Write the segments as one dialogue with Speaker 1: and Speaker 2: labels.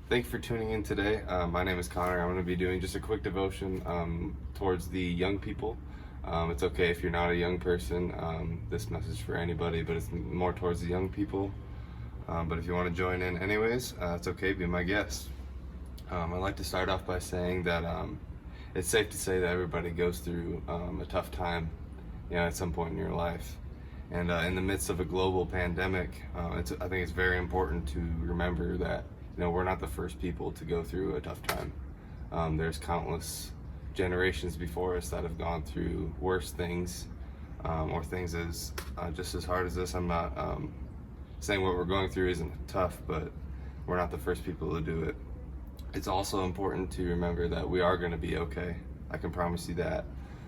Speaker 1: Thank you for tuning in today. My name is Connor. I'm going to be doing just a quick devotion towards the young people. It's okay if you're not a young person. This message for anybody, but it's more towards the young people. But if you want to join in anyways, it's okay, be my guest. I'd like to start off by saying that it's safe to say that everybody goes through a tough time, at some point in your life. And in the midst of a global pandemic, I think it's very important to remember that we're not the first people to go through a tough time. There's countless generations before us that have gone through worse things, or things as just as hard as this. I'm not saying what we're going through isn't tough, but we're not the first people to do it. It's also important to remember that we are going to be okay. I can promise you that.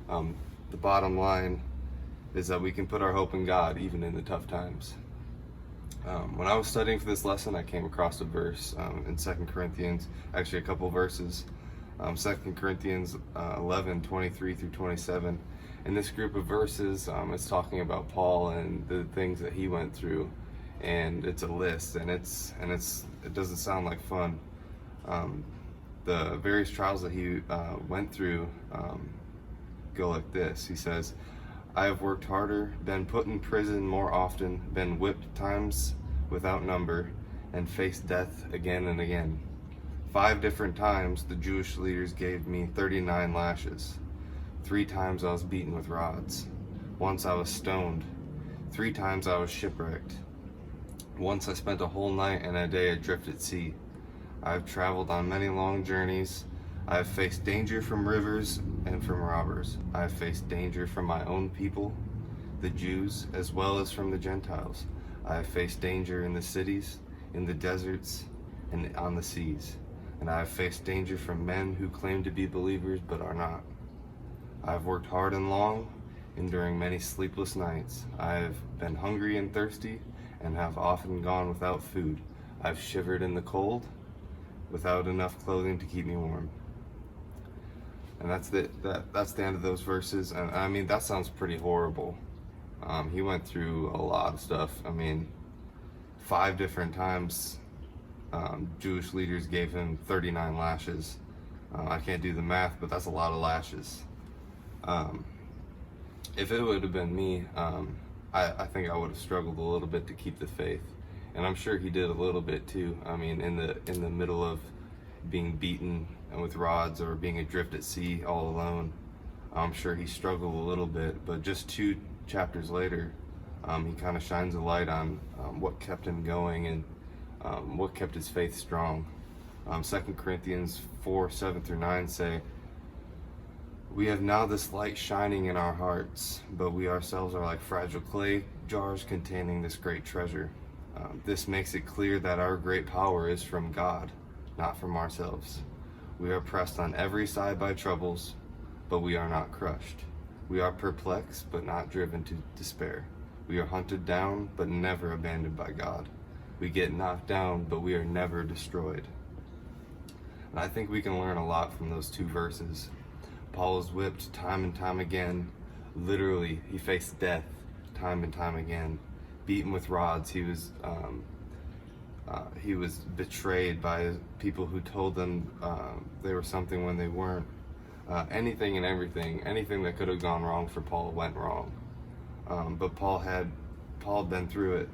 Speaker 1: The bottom line is that we can put our hope in God even in the tough times. When I was studying for this lesson, I came across a verse in 2 Corinthians, actually a couple verses, 2 Corinthians 11:23 through 27. In this group of verses, it's talking about Paul and the things that he went through, and it's a list, and it doesn't sound like fun. The various trials that he went through go like this. He says, I have worked harder, been put in prison more often, been whipped times without number, and faced death again and again. 5 different times the Jewish leaders gave me 39 lashes. 3 times I was beaten with rods. Once I was stoned. 3 times I was shipwrecked. Once I spent a whole night and a day adrift at sea. I have traveled on many long journeys. I have faced danger from rivers and from robbers. I have faced danger from my own people, the Jews, as well as from the Gentiles. I have faced danger in the cities, in the deserts, and on the seas. And I have faced danger from men who claim to be believers but are not. I have worked hard and long, enduring many sleepless nights. I have been hungry and thirsty, and have often gone without food. I have shivered in the cold, without enough clothing to keep me warm. And that's the end of those verses. And I mean, that sounds pretty horrible. He went through a lot of stuff. I mean, 5 different times Jewish leaders gave him 39 lashes. I can't do the math, but that's a lot of lashes. If it would have been me, I think I would have struggled a little bit to keep the faith. And I'm sure he did a little bit too. I mean, in the middle of being beaten and with rods, or being adrift at sea all alone, I'm sure he struggled a little bit. But just 2 chapters later, he kind of shines a light on what kept him going and what kept his faith strong. 2 Corinthians 4:7 through 9 say, we have now this light shining in our hearts, but we ourselves are like fragile clay jars containing this great treasure. This makes it clear that our great power is from God, not from ourselves. We are pressed on every side by troubles, but we are not crushed. We are perplexed, but not driven to despair. We are hunted down, but never abandoned by God. We get knocked down, but we are never destroyed. And I think we can learn a lot from those 2 verses. Paul was whipped time and time again. Literally, he faced death time and time again. Beaten with rods. He was betrayed by people who told them they were something when they weren't. Anything and everything, anything that could have gone wrong for Paul went wrong. But Paul had been through it.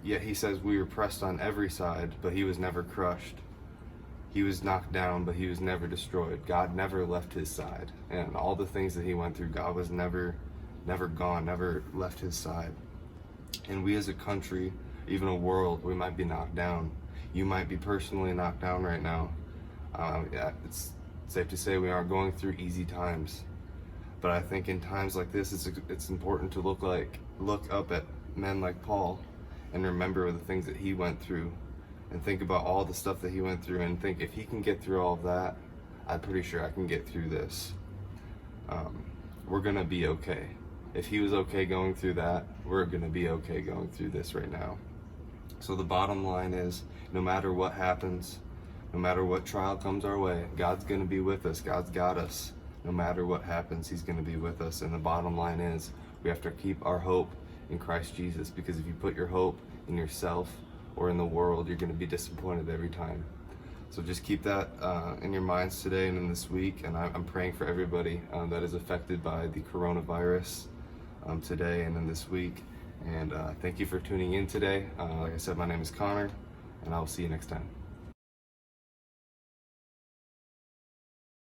Speaker 1: Yet he says we were pressed on every side, but he was never crushed. He was knocked down, but he was never destroyed. God never left his side. And all the things that he went through, God was never gone, never left his side. And we as a country, even a world, we might be knocked down. You might be personally knocked down right now. It's safe to say we aren't going through easy times. But I think in times like this, it's important to look up at men like Paul and remember the things that he went through, and think about all the stuff that he went through, and think, if he can get through all of that, I'm pretty sure I can get through this. We're gonna be okay. If he was okay going through that, we're gonna be okay going through this right now. So the bottom line is, no matter what happens, no matter what trial comes our way, God's gonna be with us. God's got us. No matter what happens, he's gonna be with us. And the bottom line is, we have to keep our hope in Christ Jesus, because if you put your hope in yourself or in the world, you're going to be disappointed every time. So just keep that in your minds today and in this week. And I'm praying for everybody that is affected by the coronavirus today and in this week. And thank you for tuning in today. Like I said, my name is Connor, and I'll see you next time.